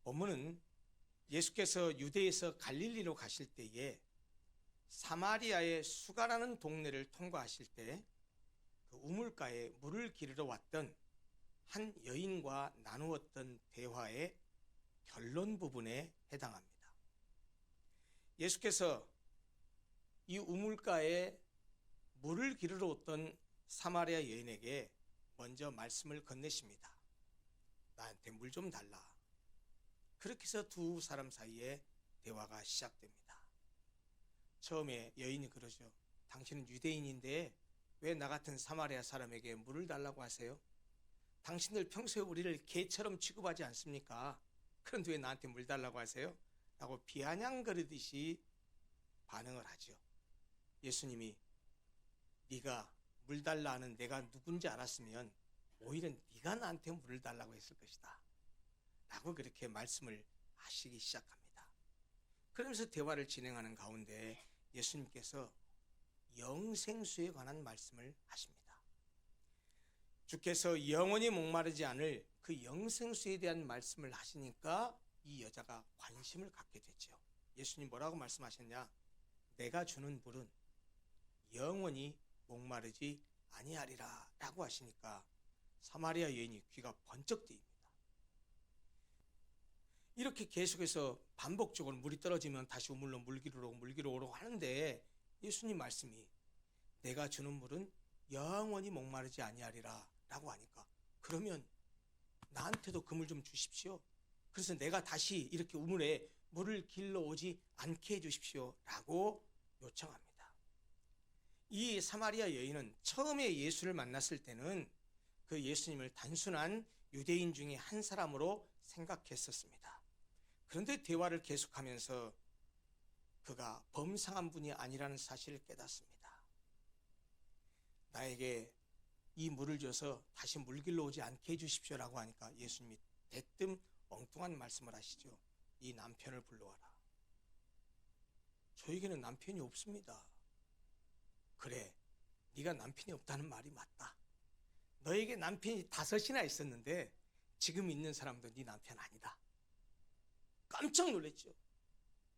본문은 예수께서 유대에서 갈릴리로 가실 때에 사마리아의 수가라는 동네를 통과하실 때 그 우물가에 물을 기르러 왔던 한 여인과 나누었던 대화의 결론 부분에 해당합니다. 예수께서 이 우물가에 물을 기르러 왔던 사마리아 여인에게 먼저 말씀을 건네십니다. 나한테 물 좀 달라. 그렇게 해서 두 사람 사이에 대화가 시작됩니다. 처음에 여인이 그러죠. 당신은 유대인인데 왜 나 같은 사마리아 사람에게 물을 달라고 하세요? 당신들 평소에 우리를 개처럼 취급하지 않습니까? 그런데 왜 나한테 물 달라고 하세요? 라고 비아냥거리듯이 반응을 하죠. 예수님이 네가 물 달라 하는 내가 누군지 알았으면 오히려 네가 나한테 물을 달라고 했을 것이다 라고 그렇게 말씀을 하시기 시작합니다. 그러면서 대화를 진행하는 가운데 예수님께서 영생수에 관한 말씀을 하십니다. 주께서 영원히 목마르지 않을 그 영생수에 대한 말씀을 하시니까 이 여자가 관심을 갖게 되죠. 예수님 뭐라고 말씀하셨냐? 내가 주는 물은 영원히 목마르지 아니하리라 라고 하시니까 사마리아 여인이 귀가 번쩍 뜨입니다. 이렇게 계속해서 반복적으로 물이 떨어지면 다시 우물로 물 기르러 오고 하는데 예수님 말씀이 내가 주는 물은 영원히 목마르지 아니하리라 라고 하니까 그러면 나한테도 그 물 좀 주십시오. 그래서 내가 다시 이렇게 우물에 물을 길러 오지 않게 해주십시오 라고 요청합니다. 이 사마리아 여인은 처음에 예수를 만났을 때는 그 예수님을 단순한 유대인 중에 한 사람으로 생각했었습니다. 그런데 대화를 계속하면서 그가 범상한 분이 아니라는 사실을 깨닫습니다. 나에게 이 물을 줘서 다시 물 길러 오지 않게 해주십시오라고 하니까 예수님이 대뜸 엉뚱한 말씀을 하시죠. 이 남편을 불러와라. 저에게는 남편이 없습니다. 그래, 네가 남편이 없다는 말이 맞다. 너에게 남편이 5이나 있었는데 지금 있는 사람도 네 남편 아니다. 깜짝 놀랐죠.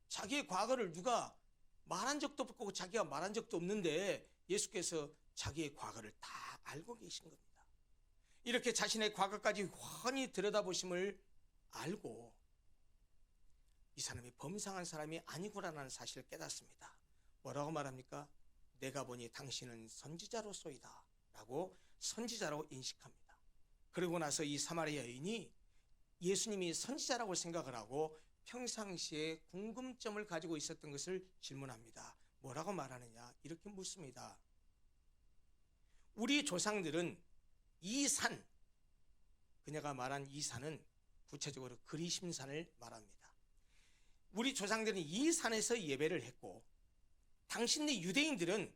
자기의 과거를 누가 말한 적도 없고 자기가 말한 적도 없는데 예수께서 자기의 과거를 다 알고 계신 겁니다. 이렇게 자신의 과거까지 훤히 들여다보심을 알고 이 사람이 범상한 사람이 아니구나라는 사실을 깨닫습니다. 뭐라고 말합니까? 내가 보니 당신은 선지자로소이다 라고 선지자라고 인식합니다. 그러고 나서 이 사마리아 여인이 예수님이 선지자라고 생각을 하고 평상시에 궁금점을 가지고 있었던 것을 질문합니다. 뭐라고 말하느냐? 이렇게 묻습니다. 우리 조상들은 이 산, 그녀가 말한 이 산은 구체적으로 그리심산을 말합니다. 우리 조상들은 이 산에서 예배를 했고 당신네 유대인들은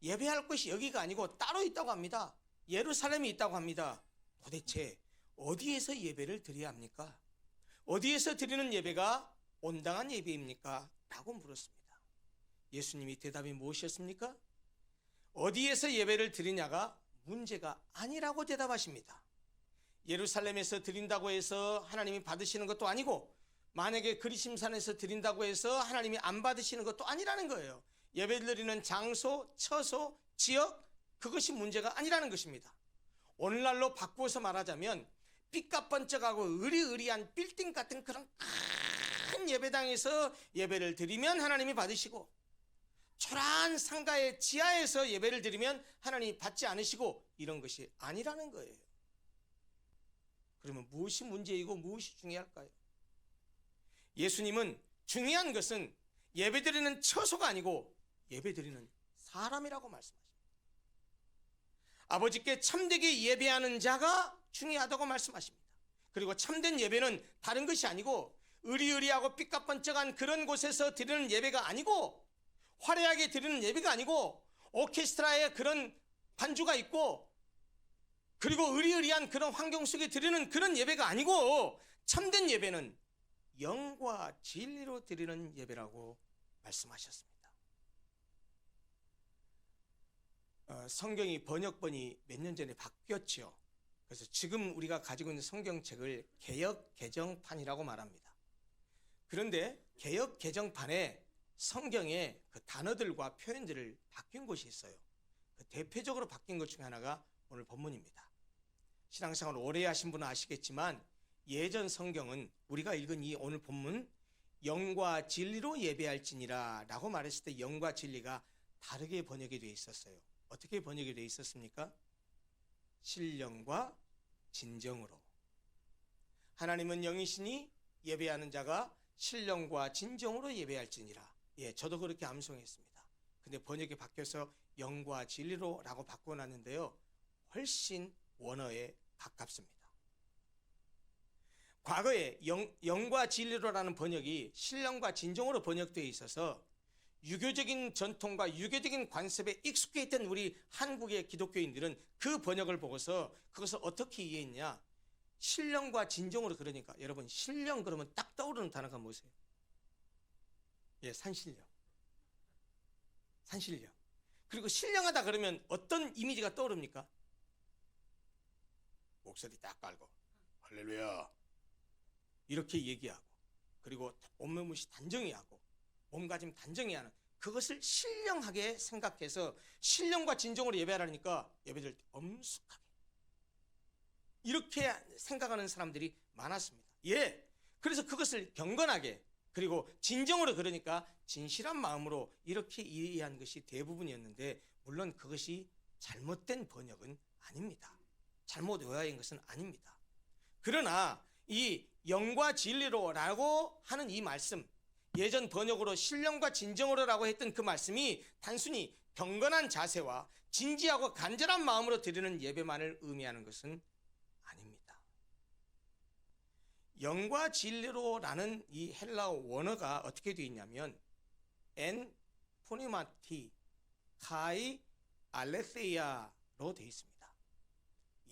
예배할 곳이 여기가 아니고 따로 있다고 합니다. 예루살렘이 있다고 합니다. 도대체 어디에서 예배를 드려야 합니까? 어디에서 드리는 예배가 온당한 예배입니까? 라고 물었습니다. 예수님이 대답이 무엇이었습니까? 어디에서 예배를 드리냐가 문제가 아니라고 대답하십니다. 예루살렘에서 드린다고 해서 하나님이 받으시는 것도 아니고 만약에 그리심산에서 드린다고 해서 하나님이 안 받으시는 것도 아니라는 거예요. 예배 드리는 장소, 처소, 지역 그것이 문제가 아니라는 것입니다. 오늘날로 바꾸어서 말하자면 삐까번쩍하고 으리으리한 빌딩 같은 그런 큰 예배당에서 예배를 드리면 하나님이 받으시고 초라한 상가의 지하에서 예배를 드리면 하나님이 받지 않으시고 이런 것이 아니라는 거예요. 그러면 무엇이 문제이고 무엇이 중요할까요? 예수님은 중요한 것은 예배드리는 처소가 아니고 예배드리는 사람이라고 말씀하십니다. 아버지께 참되게 예배하는 자가 중요하다고 말씀하십니다. 그리고 참된 예배는 다른 것이 아니고 으리으리하고 삐까번쩍한 그런 곳에서 드리는 예배가 아니고 화려하게 드리는 예배가 아니고 오케스트라에 그런 반주가 있고 그리고 으리으리한 그런 환경 속에 드리는 그런 예배가 아니고 참된 예배는 영과 진리로 드리는 예배라고 말씀하셨습니다. 성경이 번역본이 몇 년 전에 바뀌었죠. 그래서 지금 우리가 가지고 있는 성경책을 개역 개정판이라고 말합니다. 그런데 개역 개정판에 성경의 그 단어들과 표현들을 바뀐 곳이 있어요. 그 대표적으로 바뀐 것 중에 하나가 오늘 본문입니다. 신앙생활 오래 하신 분은 아시겠지만 예전 성경은 우리가 읽은 이 오늘 본문 영과 진리로 예배할지니라 라고 말했을 때 영과 진리가 다르게 번역이 되어 있었어요. 어떻게 번역이 되어 있었습니까? 신령과 진정으로. 하나님은 영이시니 예배하는 자가 신령과 진정으로 예배할지니라. 예, 저도 그렇게 암송했습니다. 근데 번역이 바뀌어서 영과 진리로 라고 바꿔놨는데요, 훨씬 원어에 가깝습니다. 과거에 영과 진리로라는 번역이 신령과 진정으로 번역되어 있어서 유교적인 전통과 유교적인 관습에 익숙해 있던 우리 한국의 기독교인들은 그 번역을 보고서 그것을 어떻게 이해했냐? 신령과 진정으로. 그러니까 여러분, 신령 그러면 딱 떠오르는 단어가 뭐세요? 예, 산신령. 산신령. 그리고 신령하다 그러면 어떤 이미지가 떠오릅니까? 목소리 딱 깔고 할렐루야 이렇게 얘기하고, 그리고 온몸무시 단정히 하고 몸가짐 단정히 하는, 그것을 신령하게 생각해서 신령과 진정으로 예배하라니까 예배드릴 때 엄숙하게 이렇게 생각하는 사람들이 많았습니다. 예, 그래서 그것을 경건하게, 그리고 진정으로, 그러니까 진실한 마음으로 이렇게 이해한 것이 대부분이었는데, 물론 그것이 잘못된 번역은 아닙니다. 잘못 오해한 것은 아닙니다. 그러나 이 영과 진리로 라고 하는 이 말씀, 예전 번역으로 신령과 진정으로 라고 했던 그 말씀이 단순히 경건한 자세와 진지하고 간절한 마음으로 드리는 예배만을 의미하는 것은 아닙니다. 영과 진리로 라는 이 헬라어 원어가 어떻게 되어 있냐면 엔 포니마티 카이 알레세이아로 되어 있습니다.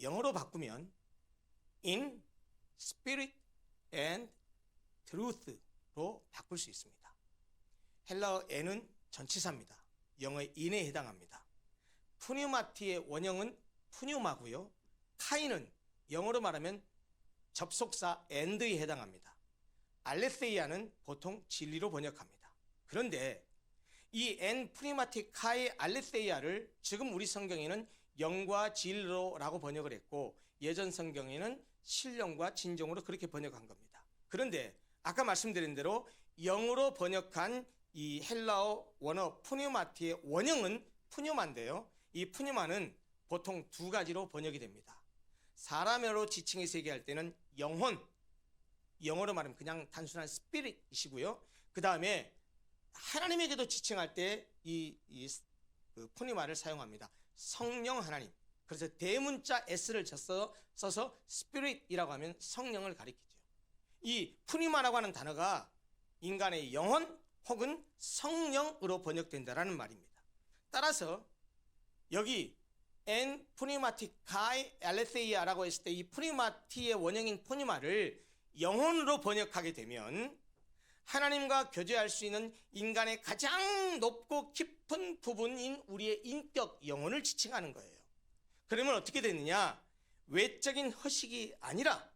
영어로 바꾸면 in spirit and truth로 바꿀 수 있습니다. 헬라어 n은 전치사입니다. 영어의 in에 해당합니다. 푸뉴마티의 원형은 푸뉴마고요. 카이는 영어로 말하면 접속사 and에 해당합니다. 알레세이아는 보통 진리로 번역합니다. 그런데 이 엔 푸니마티 카이 알레세이아를 지금 우리 성경에는 영과 진리로라고 번역을 했고, 예전 성경에는 신령과 진정으로 그렇게 번역한 겁니다. 그런데 아까 말씀드린 대로 영어로 번역한 이 헬라어 원어 푸뉴마티의 원형은 푸뉴마인데요, 이 푸뉴마는 보통 두 가지로 번역이 됩니다. 사람으로 지칭해서 얘기할 때는 영혼, 영어로 말하면 그냥 단순한 스피릿이시고요. 그 다음에 하나님에게도 지칭할 때 그 푸뉴마를 사용합니다. 성령 하나님. 그래서 대문자 S를 써서 스피릿이라고 하면 성령을 가리키죠. 이 푸니마라고 하는 단어가 인간의 영혼 혹은 성령으로 번역된다라는 말입니다. 따라서 여기 엔 푸니마티카이 알레세이아라고 했을 때 이 푸니마티의 원형인 푸니마를 영혼으로 번역하게 되면 하나님과 교제할 수 있는 인간의 가장 높고 깊은 부분인 우리의 인격, 영혼을 지칭하는 거예요. 그러면 어떻게 되느냐? 외적인 허식이 아니라,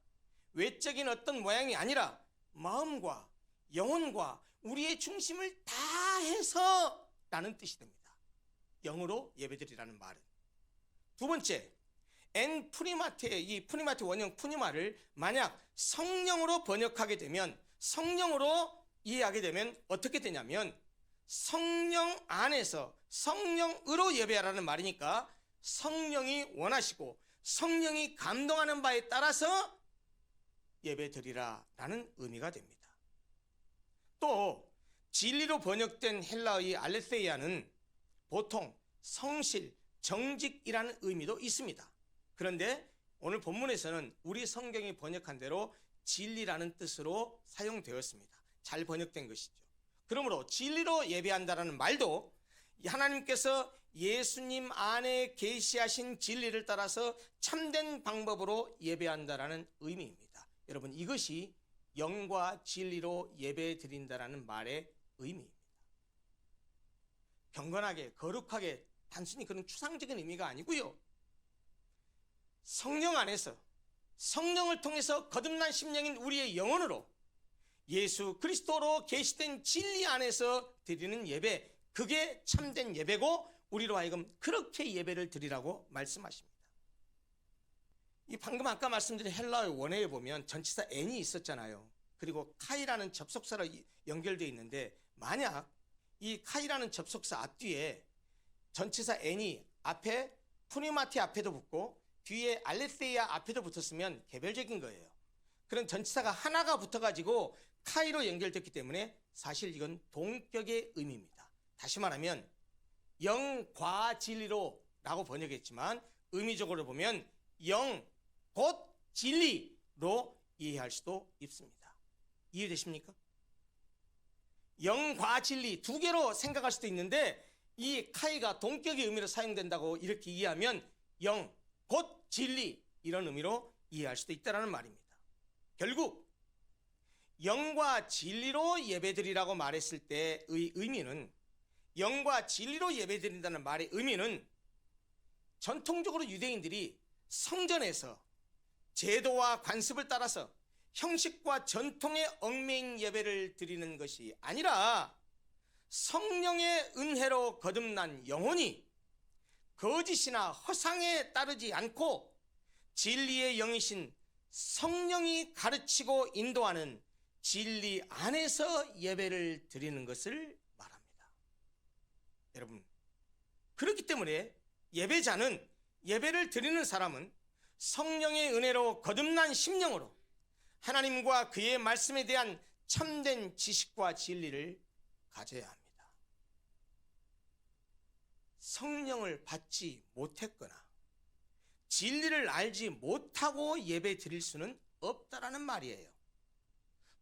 외적인 어떤 모양이 아니라 마음과 영혼과 우리의 중심을 다해서 라는 뜻이 됩니다. 영으로 예배드리라는 말은. 두 번째, 엔 푸니마티의 이 푸니마티 원형 푸니마를 만약 성령으로 번역하게 되면, 성령으로 이해하게 되면 어떻게 되냐면 성령 안에서 성령으로 예배하라는 말이니까 성령이 원하시고 성령이 감동하는 바에 따라서 예배드리라 라는 의미가 됩니다. 또 진리로 번역된 헬라어의 알레세이아는 보통 성실, 정직이라는 의미도 있습니다. 그런데 오늘 본문에서는 우리 성경이 번역한 대로 진리라는 뜻으로 사용되었습니다. 잘 번역된 것이죠. 그러므로 진리로 예배한다라는 말도 하나님께서 예수님 안에 계시하신 진리를 따라서 참된 방법으로 예배한다라는 의미입니다. 여러분, 이것이 영과 진리로 예배 드린다라는 말의 의미입니다. 경건하게, 거룩하게, 단순히 그런 추상적인 의미가 아니고요, 성령 안에서 성령을 통해서 거듭난 심령인 우리의 영혼으로 예수 그리스도로 계시된 진리 안에서 드리는 예배, 그게 참된 예배고 우리로 하여금 그렇게 예배를 드리라고 말씀하십니다. 이 방금 아까 말씀드린 헬라어 원어에 보면 전치사 n이 있었잖아요. 그리고 카이라는 접속사로 연결되어 있는데, 만약 이 카이라는 접속사 앞뒤에 전치사 n이 앞에 푸니마티 앞에도 붙고 뒤에 알레세이아 앞에도 붙었으면 개별적인 거예요. 그런 전치사가 하나가 붙어가지고 카이로 연결됐기 때문에 사실 이건 동격의 의미입니다. 다시 말하면 영과 진리로 라고 번역했지만 의미적으로 보면 영 곧 진리로 이해할 수도 있습니다. 이해되십니까? 영과 진리 두 개로 생각할 수도 있는데, 이 카이가 동격의 의미로 사용된다고 이렇게 이해하면 영 곧 진리 이런 의미로 이해할 수도 있다는 말입니다. 결국 영과 진리로 예배드리라고 말했을 때의 의미는, 영과 진리로 예배드린다는 말의 의미는, 전통적으로 유대인들이 성전에서 제도와 관습을 따라서 형식과 전통에 얽매인 예배를 드리는 것이 아니라 성령의 은혜로 거듭난 영혼이 거짓이나 허상에 따르지 않고 진리의 영이신 성령이 가르치고 인도하는 진리 안에서 예배를 드리는 것을 말합니다. 여러분, 그렇기 때문에 예배자는, 예배를 드리는 사람은 성령의 은혜로 거듭난 심령으로 하나님과 그의 말씀에 대한 참된 지식과 진리를 가져야 합니다. 성령을 받지 못했거나 진리를 알지 못하고 예배 드릴 수는 없다라는 말이에요.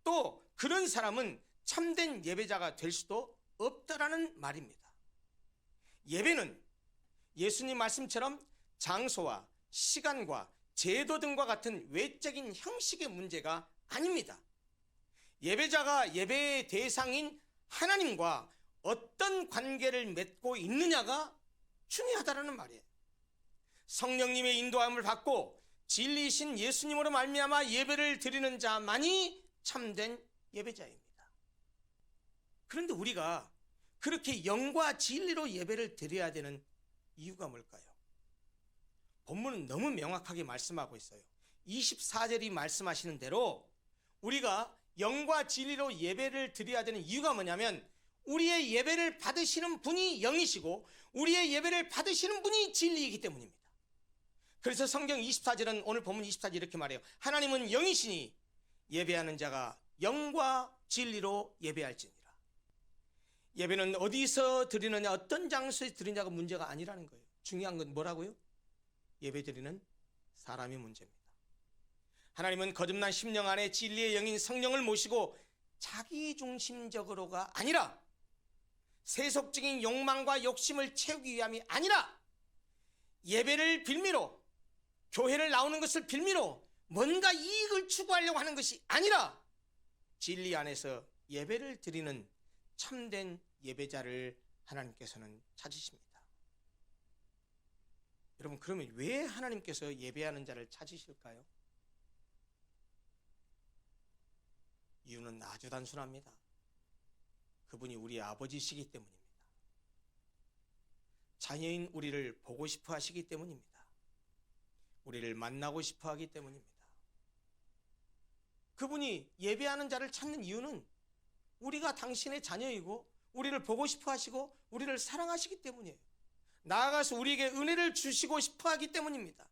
또 그런 사람은 참된 예배자가 될 수도 없다라는 말입니다. 예배는 예수님 말씀처럼 장소와 시간과 제도 등과 같은 외적인 형식의 문제가 아닙니다. 예배자가 예배의 대상인 하나님과 어떤 관계를 맺고 있느냐가 중요하다는 말이에요. 성령님의 인도함을 받고 진리이신 예수님으로 말미암아 예배를 드리는 자만이 참된 예배자입니다. 그런데 우리가 그렇게 영과 진리로 예배를 드려야 되는 이유가 뭘까요? 본문은 너무 명확하게 말씀하고 있어요. 24절이 말씀하시는 대로 우리가 영과 진리로 예배를 드려야 되는 이유가 뭐냐면, 우리의 예배를 받으시는 분이 영이시고 우리의 예배를 받으시는 분이 진리이기 때문입니다. 그래서 성경 24절은, 오늘 본문 24절 이렇게 말해요. 하나님은 영이시니 예배하는 자가 영과 진리로 예배할지니라. 예배는 어디서 드리느냐, 어떤 장소에 드리느냐가 문제가 아니라는 거예요. 중요한 건 뭐라고요? 예배드리는 사람이 문제입니다. 하나님은 거듭난 심령 안에 진리의 영인 성령을 모시고 자기중심적으로가 아니라, 세속적인 욕망과 욕심을 채우기 위함이 아니라, 예배를 빌미로, 교회를 나오는 것을 빌미로 뭔가 이익을 추구하려고 하는 것이 아니라 진리 안에서 예배를 드리는 참된 예배자를 하나님께서는 찾으십니다. 여러분, 그러면 왜 하나님께서 예배하는 자를 찾으실까요? 이유는 아주 단순합니다. 그분이 우리 아버지시기 때문입니다. 자녀인 우리를 보고 싶어 하시기 때문입니다. 우리를 만나고 싶어 하기 때문입니다. 그분이 예배하는 자를 찾는 이유는 우리가 당신의 자녀이고 우리를 보고 싶어 하시고 우리를 사랑하시기 때문이에요. 나아가서 우리에게 은혜를 주시고 싶어 하기 때문입니다.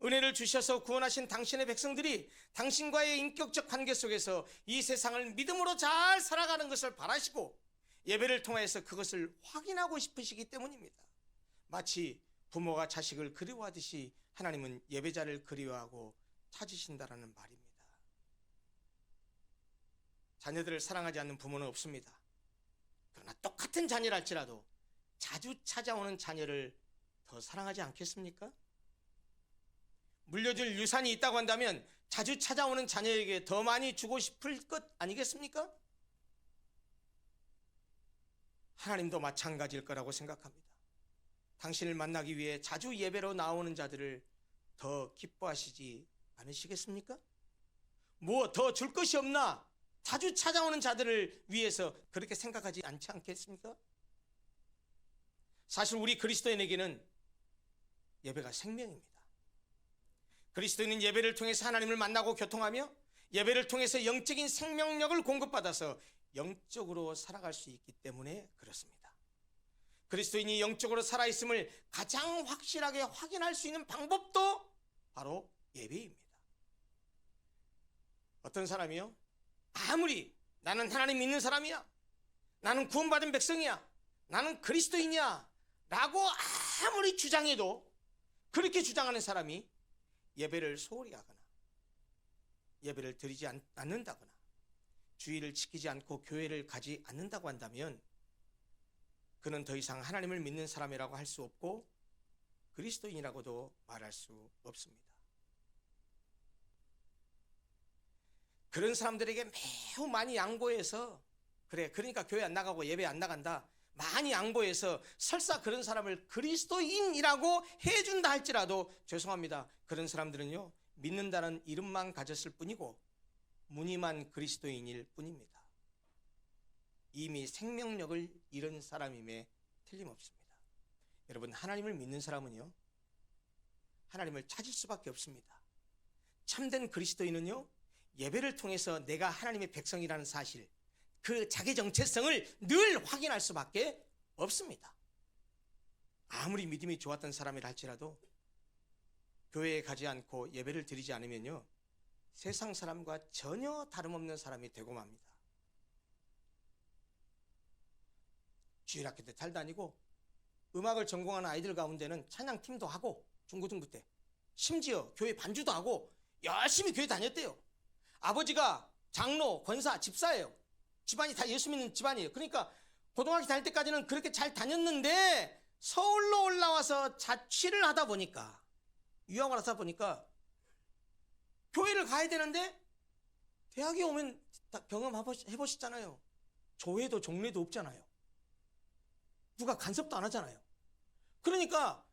은혜를 주셔서 구원하신 당신의 백성들이 당신과의 인격적 관계 속에서 이 세상을 믿음으로 잘 살아가는 것을 바라시고 예배를 통해서 그것을 확인하고 싶으시기 때문입니다. 마치 부모가 자식을 그리워하듯이 하나님은 예배자를 그리워하고 찾으신다라는 말입니다. 자녀들을 사랑하지 않는 부모는 없습니다. 그러나 똑같은 자녀랄지라도 자주 찾아오는 자녀를 더 사랑하지 않겠습니까? 물려줄 유산이 있다고 한다면 자주 찾아오는 자녀에게 더 많이 주고 싶을 것 아니겠습니까? 하나님도 마찬가지일 거라고 생각합니다. 당신을 만나기 위해 자주 예배로 나오는 자들을 더 기뻐하시지 않으시겠습니까? 뭐 더 줄 것이 없나? 자주 찾아오는 자들을 위해서 그렇게 생각하지 않지 않겠습니까? 사실 우리 그리스도인에게는 예배가 생명입니다. 그리스도인은 예배를 통해서 하나님을 만나고 교통하며 예배를 통해서 영적인 생명력을 공급받아서 영적으로 살아갈 수 있기 때문에 그렇습니다. 그리스도인이 영적으로 살아있음을 가장 확실하게 확인할 수 있는 방법도 바로 예배입니다. 어떤 사람이요? 아무리 나는 하나님 믿는 사람이야, 나는 구원받은 백성이야, 나는 그리스도인이야 라고 아무리 주장해도 그렇게 주장하는 사람이 예배를 소홀히 하거나 예배를 드리지 않는다거나 주의를 지키지 않고 교회를 가지 않는다고 한다면 그는 더 이상 하나님을 믿는 사람이라고 할 수 없고 그리스도인이라고도 말할 수 없습니다. 그런 사람들에게 매우 많이 양보해서 그러니까 교회 안 나가고 예배 안 나간다 많이 양보해서 설사 그런 사람을 그리스도인이라고 해준다 할지라도 죄송합니다. 그런 사람들은요 믿는다는 이름만 가졌을 뿐이고 무늬만 그리스도인일 뿐입니다. 이미 생명력을 잃은 사람임에 틀림없습니다. 여러분, 하나님을 믿는 사람은요 하나님을 찾을 수밖에 없습니다. 참된 그리스도인은요 예배를 통해서 내가 하나님의 백성이라는 사실, 그 자기 정체성을 늘 확인할 수밖에 없습니다. 아무리 믿음이 좋았던 사람이라 할지라도 교회에 가지 않고 예배를 드리지 않으면요 세상 사람과 전혀 다름없는 사람이 되고 맙니다. 주일학교 때 잘 다니고 음악을 전공하는 아이들 가운데는 찬양팀도 하고 중고등부 때 심지어 교회 반주도 하고 열심히 교회 다녔대요. 아버지가 장로, 권사, 집사예요. 집안이 다 예수 믿는 집안이에요. 그러니까 고등학교 다닐 때까지는 그렇게 잘 다녔는데 서울로 올라와서 자취를 하다 보니까 유학을 하다 보니까 교회를 가야 되는데 대학에 오면 다 경험해보셨잖아요. 조회도 종례도 없잖아요. 누가 간섭도 안 하잖아요. 그러니까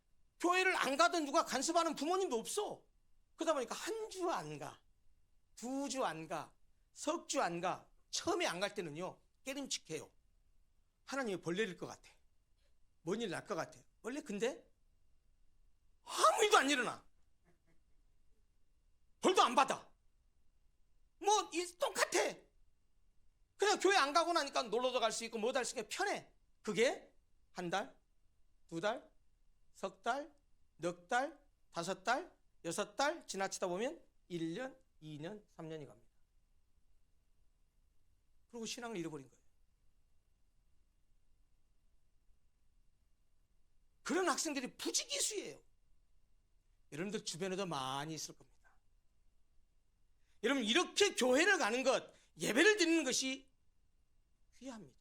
교회를 안 가든 누가 간섭하는 부모님도 없어. 그러다 보니까 한 주 안 가, 두 주 안 가, 석 주 안 가. 처음에 안 갈 때는요 깨림칙해요. 하나님이 벌 내릴 것 같아. 뭔 일 날 것 같아. 원래 근데 아무 일도 안 일어나. 벌도 안 받아. 뭐 똑같아. 그냥 교회 안 가고 나니까 놀러도 갈 수 있고 뭐도 할 수 있고 편해. 그게 한 달, 두 달, 석 달, 넉 달, 다섯 달, 여섯 달 지나치다 보면 1년, 2년, 3년이 갑니다. 그리고 신앙을 잃어버린 거예요. 그런 학생들이 부지기수예요. 여러분들 주변에도 많이 있을 겁니다. 여러분, 이렇게 교회를 가는 것, 예배를 드리는 것이 귀합니다.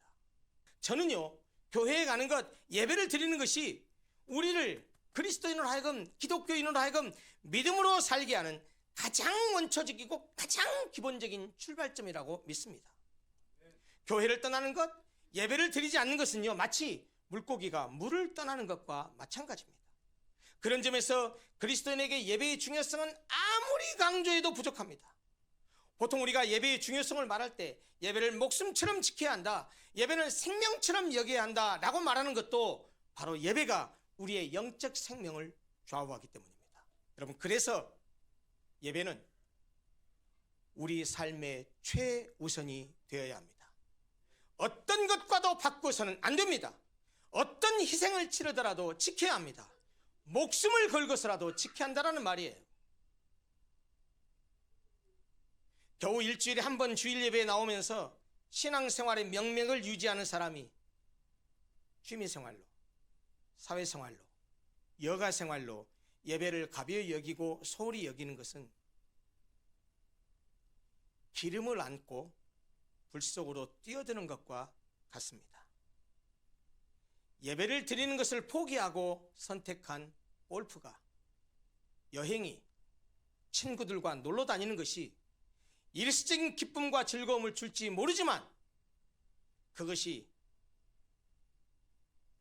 저는요 교회에 가는 것, 예배를 드리는 것이 우리를 그리스도인으로 하여금, 기독교인으로 하여금 믿음으로 살게 하는 가장 원초적이고 가장 기본적인 출발점이라고 믿습니다. 교회를 떠나는 것, 예배를 드리지 않는 것은요 마치 물고기가 물을 떠나는 것과 마찬가지입니다. 그런 점에서 그리스도인에게 예배의 중요성은 아무리 강조해도 부족합니다. 보통 우리가 예배의 중요성을 말할 때 예배를 목숨처럼 지켜야 한다, 예배는 생명처럼 여겨야 한다 라고 말하는 것도 바로 예배가 우리의 영적 생명을 좌우하기 때문입니다. 여러분, 그래서 예배는 우리 삶의 최우선이 되어야 합니다. 어떤 것과도 바꾸어서는 안 됩니다. 어떤 희생을 치르더라도 지켜야 합니다. 목숨을 걸고서라도 지켜야 한다는 말이에요. 겨우 일주일에 한 번 주일 예배에 나오면서 신앙생활의 명맥을 유지하는 사람이 취미생활로, 사회생활로, 여가생활로 예배를 가벼이 여기고 소홀히 여기는 것은 기름을 안고 불 속으로 뛰어드는 것과 같습니다. 예배를 드리는 것을 포기하고 선택한 골프가, 여행이, 친구들과 놀러 다니는 것이 일시적인 기쁨과 즐거움을 줄지 모르지만 그것이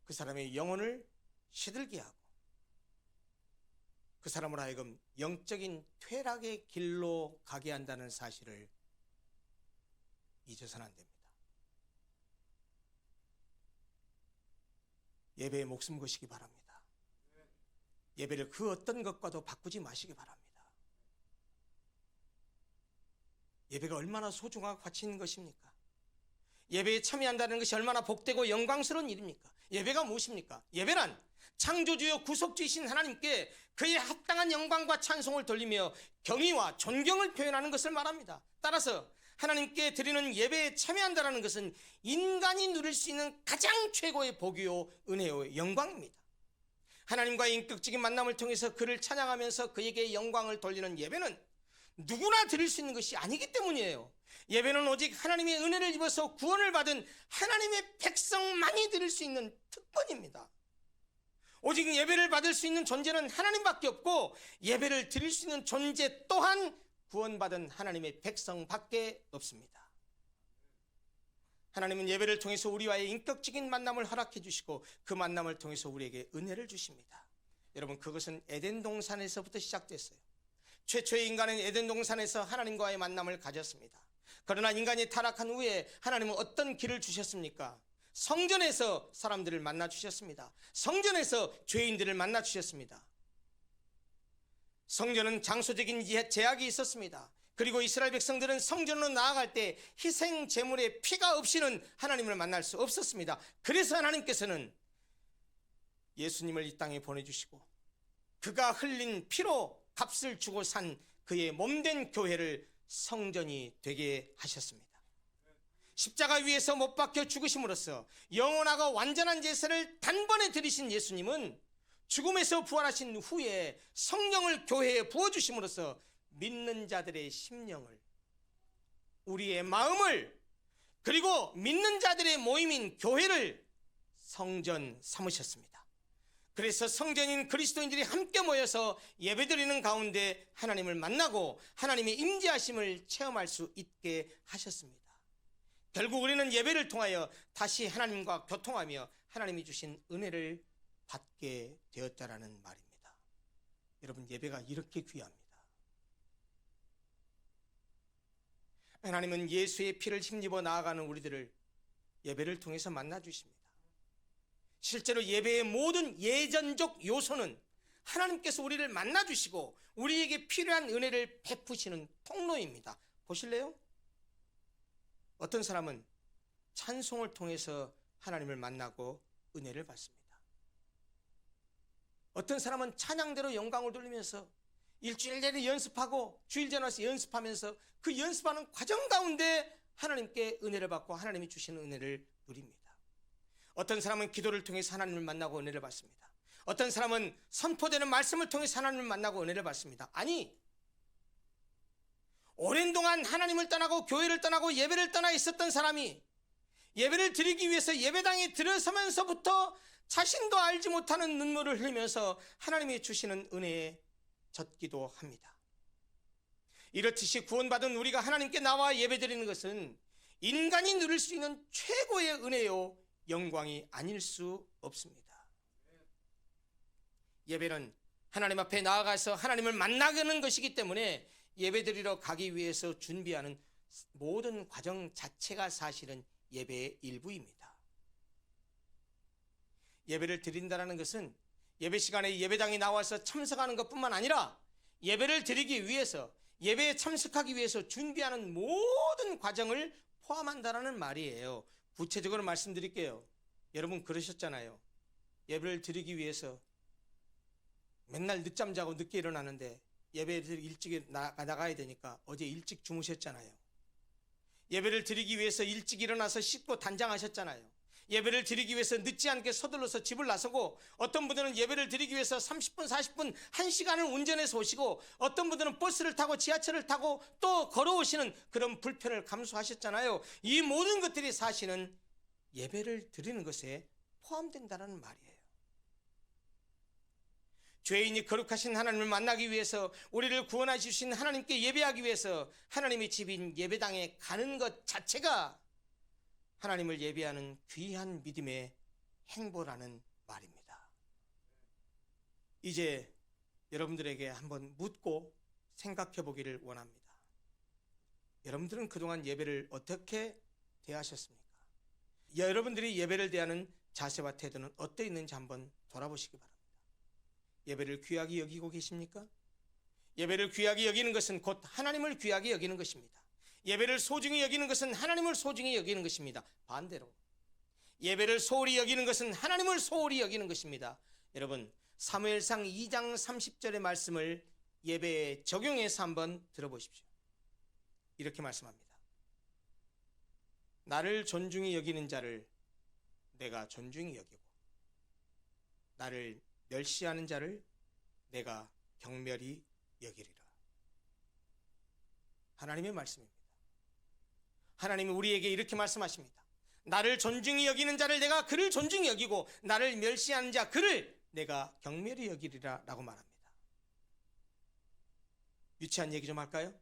그 사람의 영혼을 시들게 하고 그 사람으로 하여금 영적인 퇴락의 길로 가게 한다는 사실을 잊어서는 안 됩니다. 예배에 목숨 거시기 바랍니다. 예배를 그 어떤 것과도 바꾸지 마시기 바랍니다. 예배가 얼마나 소중하고 가치 있는 것입니까? 예배에 참여한다는 것이 얼마나 복되고 영광스러운 일입니까? 예배가 무엇입니까? 예배란 창조주여 구속주이신 하나님께 그의 합당한 영광과 찬송을 돌리며 경의와 존경을 표현하는 것을 말합니다. 따라서 하나님께 드리는 예배에 참여한다는 것은 인간이 누릴 수 있는 가장 최고의 복이요 은혜요 영광입니다. 하나님과의 인격적인 만남을 통해서 그를 찬양하면서 그에게 영광을 돌리는 예배는 누구나 드릴 수 있는 것이 아니기 때문이에요. 예배는 오직 하나님의 은혜를 입어서 구원을 받은 하나님의 백성만이 드릴 수 있는 특권입니다. 오직 예배를 받을 수 있는 존재는 하나님밖에 없고 예배를 드릴 수 있는 존재 또한 구원받은 하나님의 백성밖에 없습니다. 하나님은 예배를 통해서 우리와의 인격적인 만남을 허락해 주시고 그 만남을 통해서 우리에게 은혜를 주십니다. 여러분, 그것은 에덴 동산에서부터 시작됐어요. 최초의 인간은 에덴 동산에서 하나님과의 만남을 가졌습니다. 그러나 인간이 타락한 후에 하나님은 어떤 길을 주셨습니까? 성전에서 사람들을 만나 주셨습니다. 성전에서 죄인들을 만나 주셨습니다. 성전은 장소적인 제약이 있었습니다. 그리고 이스라엘 백성들은 성전으로 나아갈 때 희생 제물의 피가 없이는 하나님을 만날 수 없었습니다. 그래서 하나님께서는 예수님을 이 땅에 보내주시고 그가 흘린 피로 값을 주고 산 그의 몸된 교회를 성전이 되게 하셨습니다. 십자가 위에서 못 박혀 죽으심으로써 영원하고 완전한 제사를 단번에 드리신 예수님은 죽음에서 부활하신 후에 성령을 교회에 부어주심으로써 믿는 자들의 심령을, 우리의 마음을, 그리고 믿는 자들의 모임인 교회를 성전 삼으셨습니다. 그래서 성전인 그리스도인들이 함께 모여서 예배드리는 가운데 하나님을 만나고 하나님의 임재하심을 체험할 수 있게 하셨습니다. 결국 우리는 예배를 통하여 다시 하나님과 교통하며 하나님이 주신 은혜를 받게 되었다라는 말입니다. 여러분, 예배가 이렇게 귀합니다. 하나님은 예수의 피를 힘입어 나아가는 우리들을 예배를 통해서 만나 주십니다. 실제로 예배의 모든 예전적 요소는 하나님께서 우리를 만나 주시고 우리에게 필요한 은혜를 베푸시는 통로입니다. 보실래요? 어떤 사람은 찬송을 통해서 하나님을 만나고 은혜를 받습니다. 어떤 사람은 찬양대로 영광을 돌리면서 일주일 내내 연습하고 주일 전에 와서 연습하면서 그 연습하는 과정 가운데 하나님께 은혜를 받고 하나님이 주시는 은혜를 누립니다. 어떤 사람은 기도를 통해서 하나님을 만나고 은혜를 받습니다. 어떤 사람은 선포되는 말씀을 통해서 하나님을 만나고 은혜를 받습니다. 아니, 오랜 동안 하나님을 떠나고 교회를 떠나고 예배를 떠나 있었던 사람이 예배를 드리기 위해서 예배당에 들어서면서부터 자신도 알지 못하는 눈물을 흘리면서 하나님이 주시는 은혜에 젖기도 합니다. 이렇듯이 구원받은 우리가 하나님께 나와 예배드리는 것은 인간이 누릴 수 있는 최고의 은혜요 영광이 아닐 수 없습니다. 예배는 하나님 앞에 나아가서 하나님을 만나는 것이기 때문에 예배드리러 가기 위해서 준비하는 모든 과정 자체가 사실은 예배의 일부입니다. 예배를 드린다는 것은 예배 시간에 예배당에 나와서 참석하는 것뿐만 아니라 예배를 드리기 위해서, 예배에 참석하기 위해서 준비하는 모든 과정을 포함한다는 말이에요. 구체적으로 말씀드릴게요. 여러분 그러셨잖아요. 예배를 드리기 위해서 맨날 늦잠 자고 늦게 일어나는데 예배를 일찍 나가야 되니까 어제 일찍 주무셨잖아요. 예배를 드리기 위해서 일찍 일어나서 씻고 단장하셨잖아요. 예배를 드리기 위해서 늦지 않게 서둘러서 집을 나서고, 어떤 분들은 예배를 드리기 위해서 30분, 40분, 1시간을 운전해서 오시고, 어떤 분들은 버스를 타고 지하철을 타고 또 걸어오시는 그런 불편을 감수하셨잖아요. 이 모든 것들이 사실은 예배를 드리는 것에 포함된다는 말이에요. 죄인이 거룩하신 하나님을 만나기 위해서, 우리를 구원해 주신 하나님께 예배하기 위해서 하나님의 집인 예배당에 가는 것 자체가 하나님을 예배하는 귀한 믿음의 행보라는 말입니다. 이제 여러분들에게 한번 묻고 생각해 보기를 원합니다. 여러분들은 그동안 예배를 어떻게 대하셨습니까? 여러분들이 예배를 대하는 자세와 태도는 어떠 있는지 한번 돌아보시기 바랍니다. 예배를 귀하게 여기고 계십니까? 예배를 귀하게 여기는 것은 곧 하나님을 귀하게 여기는 것입니다. 예배를 소중히 여기는 것은 하나님을 소중히 여기는 것입니다. 반대로 예배를 소홀히 여기는 것은 하나님을 소홀히 여기는 것입니다. 여러분, 사무엘상 2장 30절의 말씀을 예배에 적용해서 한번 들어보십시오. 이렇게 말씀합니다. 나를 존중히 여기는 자를 내가 존중히 여기고 나를 멸시하는 자를 내가 경멸히 여기리라. 하나님의 말씀입니다. 하나님이 우리에게 이렇게 말씀하십니다. 나를 존중히 여기는 자를 내가 그를 존중히 여기고 나를 멸시하는 자 그를 내가 경멸히 여기리라 라고 말합니다. 유치한 얘기 좀 할까요?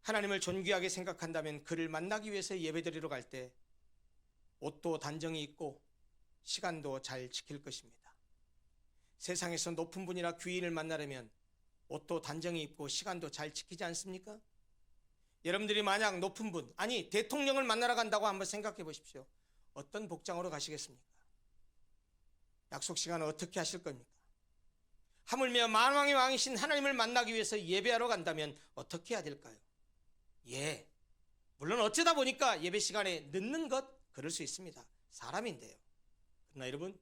하나님을 존귀하게 생각한다면 그를 만나기 위해서 예배드리러 갈 때 옷도 단정히 입고 시간도 잘 지킬 것입니다. 세상에서 높은 분이나 귀인을 만나려면 옷도 단정히 입고 시간도 잘 지키지 않습니까? 여러분들이 만약 높은 분, 아니 대통령을 만나러 간다고 한번 생각해 보십시오. 어떤 복장으로 가시겠습니까? 약속 시간을 어떻게 하실 겁니까? 하물며 만왕의 왕이신 하나님을 만나기 위해서 예배하러 간다면 어떻게 해야 될까요? 물론 어쩌다 보니까 예배 시간에 늦는 것 그럴 수 있습니다. 사람인데요. 그러나 여러분,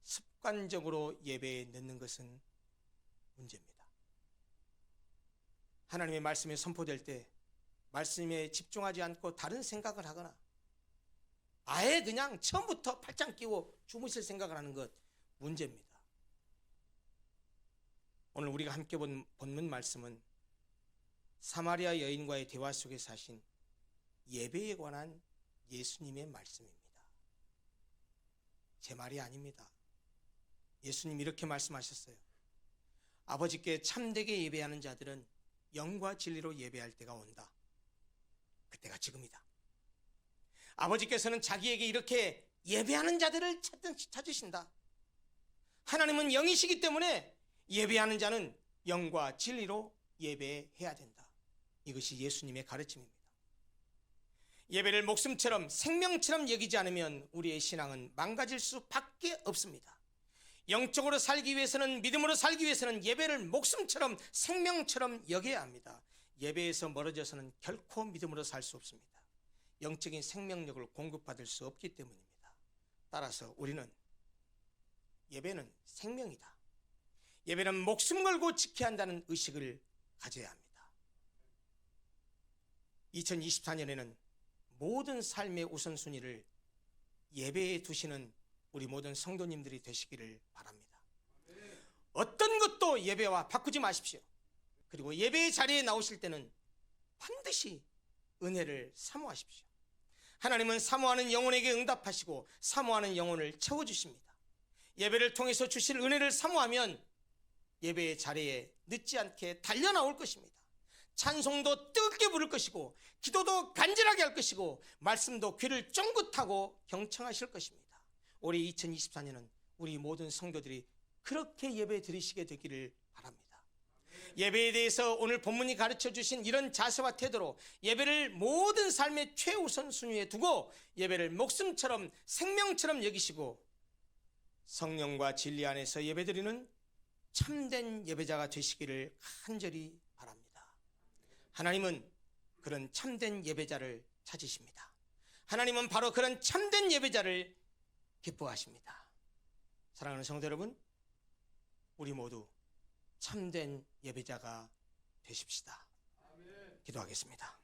습관적으로 예배에 늦는 것은 문제입니다. 하나님의 말씀이 선포될 때 말씀에 집중하지 않고 다른 생각을 하거나 아예 그냥 처음부터 팔짱 끼고 주무실 생각을 하는 것 문제입니다. 오늘 우리가 함께 본 본문 말씀은 사마리아 여인과의 대화 속에서 하신 예배에 관한 예수님의 말씀입니다. 제 말이 아닙니다. 예수님이 이렇게 말씀하셨어요. 아버지께 참되게 예배하는 자들은 영과 진리로 예배할 때가 온다. 그때가 지금이다. 아버지께서는 자기에게 이렇게 예배하는 자들을 찾으신다. 하나님은 영이시기 때문에 예배하는 자는 영과 진리로 예배해야 된다. 이것이 예수님의 가르침입니다. 예배를 목숨처럼 생명처럼 여기지 않으면 우리의 신앙은 망가질 수밖에 없습니다. 영적으로 살기 위해서는, 믿음으로 살기 위해서는 예배를 목숨처럼 생명처럼 여겨야 합니다. 예배에서 멀어져서는 결코 믿음으로 살 수 없습니다. 영적인 생명력을 공급받을 수 없기 때문입니다. 따라서 우리는 예배는 생명이다. 예배는 목숨 걸고 지켜야 한다는 의식을 가져야 합니다. 2024년에는 모든 삶의 우선순위를 예배에 두시는 우리 모든 성도님들이 되시기를 바랍니다. 어떤 것도 예배와 바꾸지 마십시오. 그리고 예배의 자리에 나오실 때는 반드시 은혜를 사모하십시오. 하나님은 사모하는 영혼에게 응답하시고 사모하는 영혼을 채워주십니다. 예배를 통해서 주실 은혜를 사모하면 예배의 자리에 늦지 않게 달려나올 것입니다. 찬송도 뜨겁게 부를 것이고 기도도 간절하게 할 것이고 말씀도 귀를 쫑긋하고 경청하실 것입니다. 올해 2024년은 우리 모든 성도들이 그렇게 예배 드리시게 되기를 바랍니다. 예배에 대해서 오늘 본문이 가르쳐 주신 이런 자세와 태도로 예배를 모든 삶의 최우선 순위에 두고 예배를 목숨처럼 생명처럼 여기시고 성령과 진리 안에서 예배드리는 참된 예배자가 되시기를 간절히 바랍니다. 하나님은 그런 참된 예배자를 찾으십니다. 하나님은 바로 그런 참된 예배자를 기뻐하십니다. 사랑하는 성도 여러분, 우리 모두 참된 예배자가 되십시다. 기도하겠습니다.